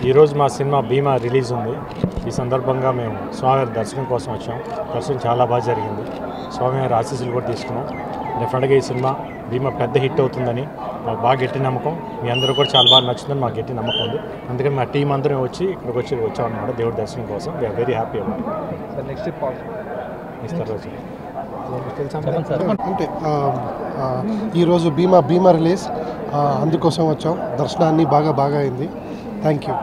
ఈరోజు మా సినిమా భీమా రిలీజ్ ఉంది. ఈ సందర్భంగా మేము స్వామివారి దర్శనం కోసం వచ్చాం. దర్శనం చాలా బాగా జరిగింది. స్వామివారి ఆశీస్సులు కూడా తీసుకున్నాం. డెఫినెట్గా ఈ సినిమా భీమా పెద్ద హిట్ అవుతుందని మాకు బాగా గట్టి నమ్మకం. మీ అందరూ కూడా చాలా బాగా నచ్చుతుందని మాకు గట్టి నమ్మకం ఉంది. అందుకని మా టీం అందరం ఇక్కడికి వచ్చామన్నమాట దేవుడి దర్శనం కోసం. వీఆర్ వెరీ హ్యాపీ అన్నమాట. అంటే ఈరోజు భీమా రిలీజ్ అందుకోసం వచ్చాం. దర్శనాన్ని బాగా అయింది. Thank you.